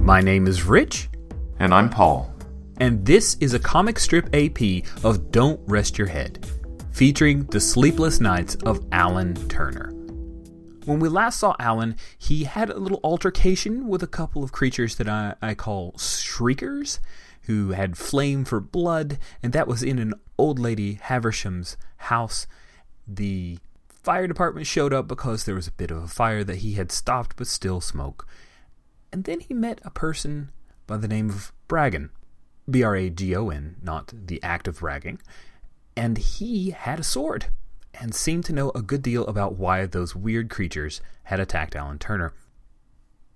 My name is Rich. And I'm Paul. And this is a comic strip AP of Don't Rest Your Head, featuring the sleepless nights of Allan Turner. When we last saw Allan, he had a little altercation with a couple of creatures that I call shriekers, who had flame for blood, and that was in an old lady Haversham's house. The fire department showed up because there was a bit of a fire that he had stopped but still smoke. And then he met a person by the name of Bragon, Bragon, not the act of bragging, and he had a sword and seemed to know a good deal about why those weird creatures had attacked Allan Turner.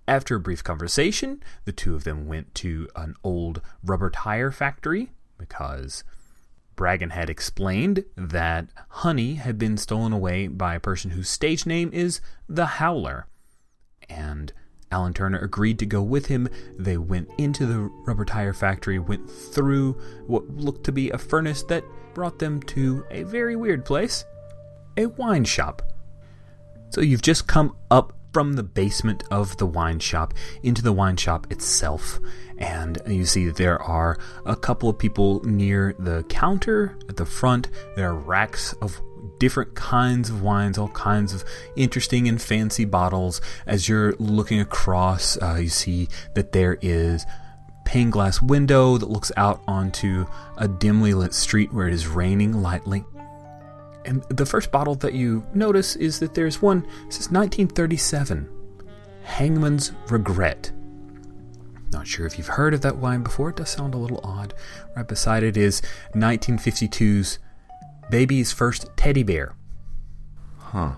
After a brief conversation, the two of them went to an old rubber tire factory because Bragon had explained that honey had been stolen away by a person whose stage name is the Howler, and Allan Turner agreed to go with him. They went into the rubber tire factory, went through what looked to be a furnace that brought them to a very weird place, a wine shop. So you've just come up from the basement of the wine shop into the wine shop itself, and you see that there are a couple of people near the counter at the front. There are racks of different kinds of wines, all kinds of interesting and fancy bottles. As you're looking across, you see that there is pane glass window that looks out onto a dimly lit street where it is raining lightly. And the first bottle that you notice is that there's one, it says 1937, Hangman's Regret. Not sure if you've heard of that wine before. It does sound a little odd. Right beside it is 1952's Baby's First Teddy Bear. Huh.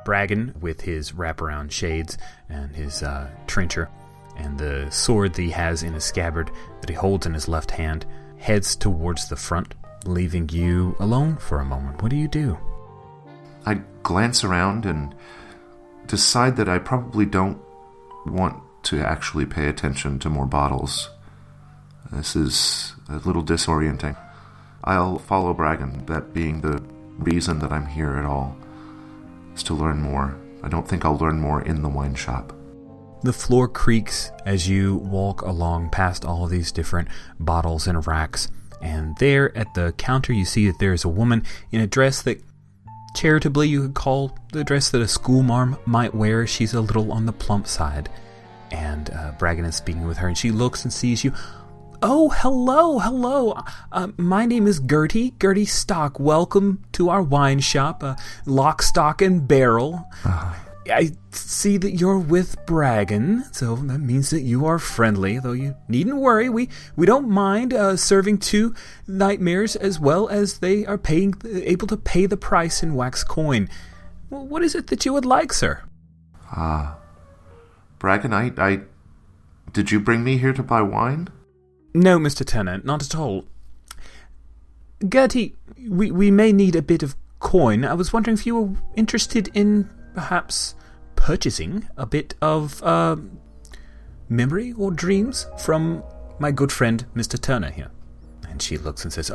Bragon, with his wraparound shades and his trencher and the sword that he has in his scabbard that he holds in his left hand, heads towards the front, leaving you alone for a moment. What do you do? I glance around and decide that I probably don't want to actually pay attention to more bottles. This is a little disorienting. I'll follow Bragon, that being the reason that I'm here at all, is to learn more. I don't think I'll learn more in the wine shop. The floor creaks as you walk along past all of these different bottles and racks, and there at the counter you see that there is a woman in a dress that charitably you could call the dress that a schoolmarm might wear. She's a little on the plump side, and Bragon is speaking with her, and she looks and sees you. Oh, hello. My name is Gertie Stock. Welcome to our wine shop, Lock, Stock, and Barrel. I see that you're with Bragon, so that means that you are friendly, though you needn't worry. We don't mind serving two nightmares as well as they are able to pay the price in wax coin. Well, what is it that you would like, sir? Bragon, I did you bring me here to buy wine? No, Mr. Turner, not at all. Gertie, we may need a bit of coin. I was wondering if you were interested in perhaps purchasing a bit of memory or dreams from my good friend Mr. Turner here. And she looks and says,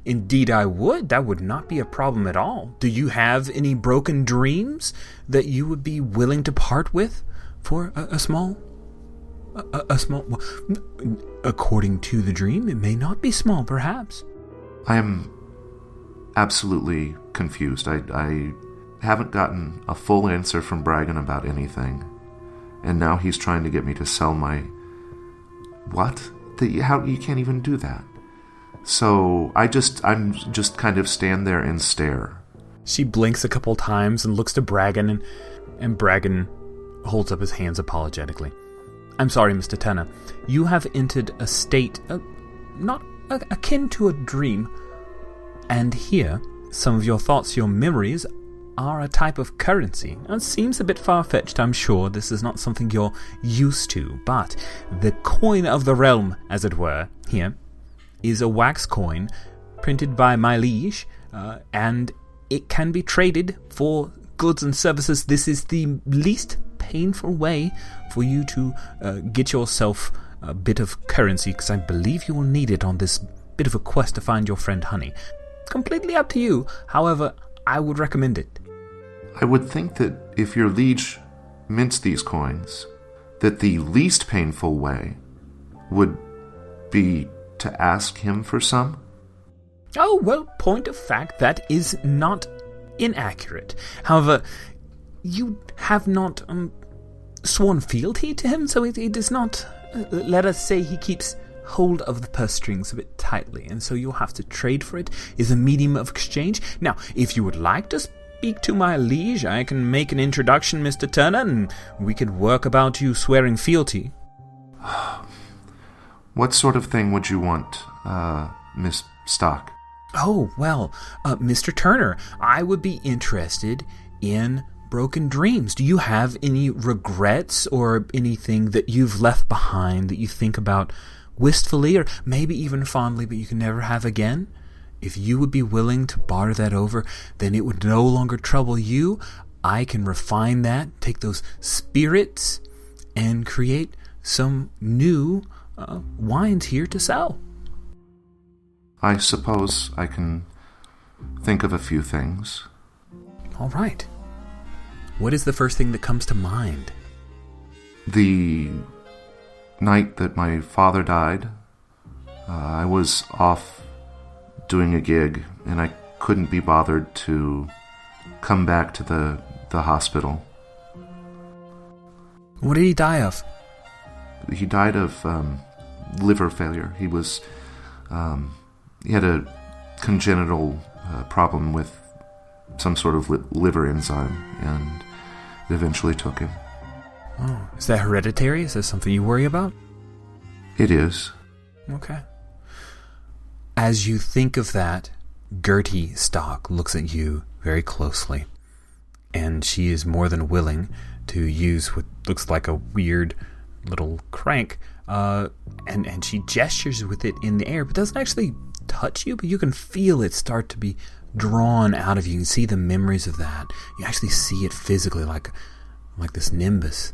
indeed I would. That would not be a problem at all. Do you have any broken dreams that you would be willing to part with for a small... well, according to the dream, it may not be small, perhaps. I am absolutely confused. I haven't gotten a full answer from Bragon about anything, and now he's trying to get me to sell my... What? How you can't even do that. So I'm just kind of stand there and stare. She blinks a couple times and looks to Bragon, and Bragon holds up his hands apologetically. I'm sorry, Mr. Turner. You have entered a state not akin to a dream. And here, some of your thoughts, your memories, are a type of currency. It seems a bit far-fetched, I'm sure. This is not something you're used to. But the coin of the realm, as it were, here, is a wax coin printed by my liege, and it can be traded for goods and services. This is the least painful way for you to get yourself a bit of currency, because I believe you will need it on this bit of a quest to find your friend Honey. Completely up to you. However, I would recommend it. I would think that if your liege mints these coins, that the least painful way would be to ask him for some? Oh, well, point of fact, that is not inaccurate. However, you have not sworn fealty to him, so it does not, let us say he keeps hold of the purse strings a bit tightly, and so you'll have to trade for it as a medium of exchange. Now, if you would like to speak to my liege, I can make an introduction, Mr. Turner, and we could work about you swearing fealty. What sort of thing would you want, Miss Stock? Oh, well, Mr. Turner, I would be interested in broken dreams. Do you have any regrets or anything that you've left behind that you think about wistfully or maybe even fondly but you can never have again? If you would be willing to barter that over, then it would no longer trouble you. I can refine that, take those spirits, and create some new wines here to sell. I suppose I can think of a few things. All right. What is the first thing that comes to mind? The night that my father died, I was off doing a gig, and I couldn't be bothered to come back to the hospital. What did he die of? He died of liver failure. He was he had a congenital problem with some sort of liver enzyme, and it eventually took him. Oh, is that hereditary? Is that something you worry about? It is. Okay. As you think of that, Gertie Stock looks at you very closely, and she is more than willing to use what looks like a weird little crank, and she gestures with it in the air, but doesn't actually touch you, but you can feel it start to be drawn out of you. You can see the memories of that. You actually see it physically, like this nimbus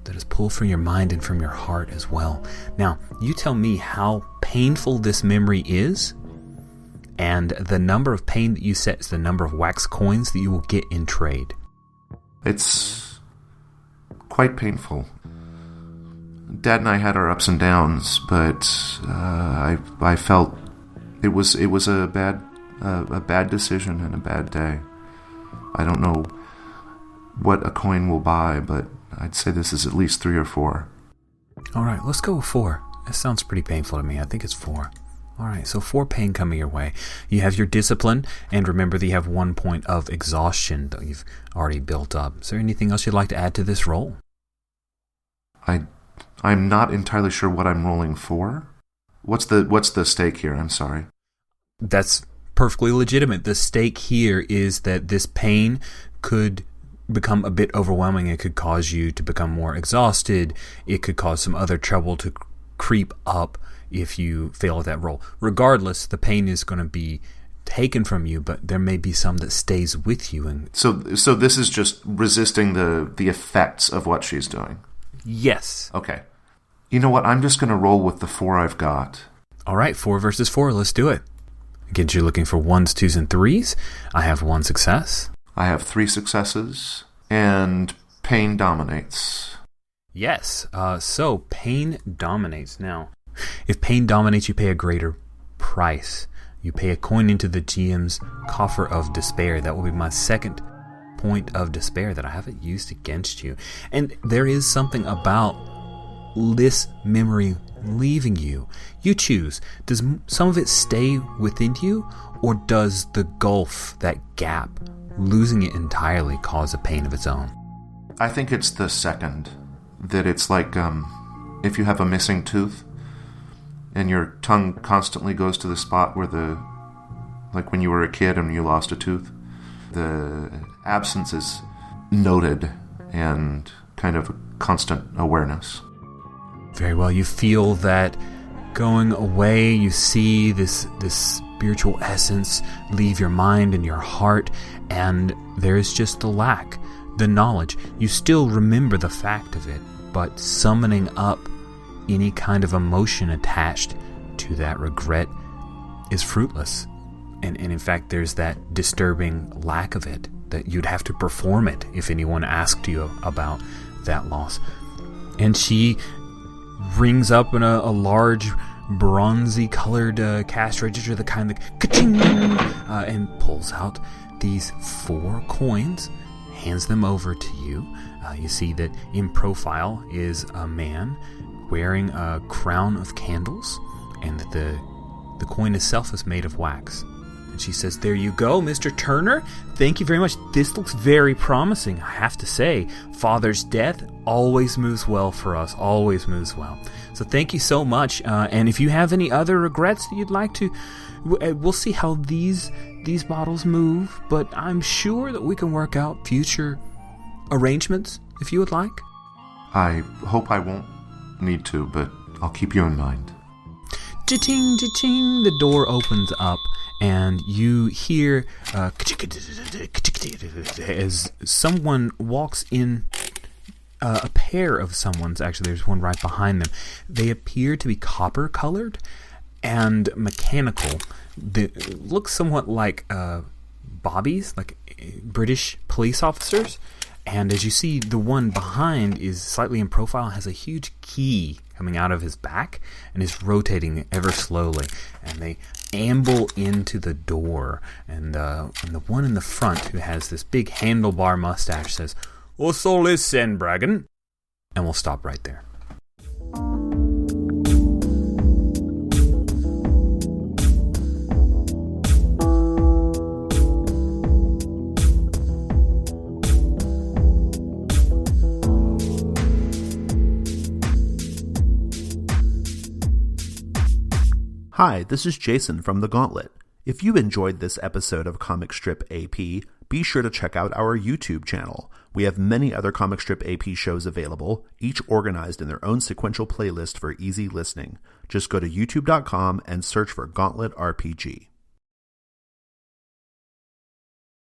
that is pulled from your mind and from your heart as well. Now, you tell me how painful this memory is, and the number of pain that you set is the number of wax coins that you will get in trade. It's quite painful. Dad and I had our ups and downs, but I felt it was a bad decision and a bad day. I don't know what a coin will buy, but I'd say this is at least 3 or 4. All right, let's go with 4. That sounds pretty painful to me. I think it's 4. All right, so 4 pain coming your way. You have your discipline, and remember that you have 1 point of exhaustion that you've already built up. Is there anything else you'd like to add to this roll? I'm not entirely sure what I'm rolling for. What's the stake here? I'm sorry. That's perfectly legitimate. The stake here is that this pain could become a bit overwhelming. It could cause you to become more exhausted. It could cause some other trouble to creep up if you fail at that roll. Regardless, the pain is going to be taken from you, but there may be some that stays with you. And so this is just resisting the effects of what she's doing. Yes. Okay. You know what? I'm just going to roll with the 4 I've got. All right, 4 versus 4. Let's do it. Again, you're looking for 1s, 2s, and 3s. I have 1 success. I have 3 successes, and pain dominates. Yes. So pain dominates. Now, if pain dominates, you pay a greater price. You pay a coin into the GM's coffer of despair. That will be my second point of despair that I haven't used against you. And there is something about this memory leaving you. You choose. Does some of it stay within you, or does the gulf, that gap, losing it entirely, cause a pain of its own? I think it's the second. That it's like if you have a missing tooth and your tongue constantly goes to the spot where like when you were a kid and you lost a tooth, the absence is noted and kind of a constant awareness. Very well. You feel that going away. You see this spiritual essence leave your mind and your heart, and there's just the lack, the knowledge. You still remember the fact of it, but summoning up any kind of emotion attached to that regret is fruitless. And in fact, there's that disturbing lack of it, that you'd have to perform it if anyone asked you about that loss. And she rings up in a large bronzy colored cash register, the kind that ka-ching, and pulls out these 4 coins, hands them over to you. You see that in profile is a man wearing a crown of candles, and that the coin itself is made of wax. And she says, "There you go, Mr. Turner. Thank you very much. This looks very promising. I have to say, Father's death always moves well for us, always moves well. So thank you so much. And if you have any other regrets that you'd like to, we'll see how these bottles move, but I'm sure that we can work out future arrangements if you would like." I hope I won't need to, but I'll keep you in mind. Cha-ching, cha-ching, the door opens up, and you hear as someone walks in. A pair of someone's, actually, there's one right behind them. They appear to be copper-colored and mechanical. They look somewhat like bobbies, like British police officers. And as you see, the one behind is slightly in profile, has a huge key coming out of his back, and is rotating ever slowly. And they amble into the door. And the one in the front, who has this big handlebar mustache, says, "What's all this then, Bragon?" And we'll stop right there. Hi, this is Jason from The Gauntlet. If you enjoyed this episode of Comic Strip AP, be sure to check out our YouTube channel. We have many other Comic Strip AP shows available, each organized in their own sequential playlist for easy listening. Just go to youtube.com and search for Gauntlet RPG.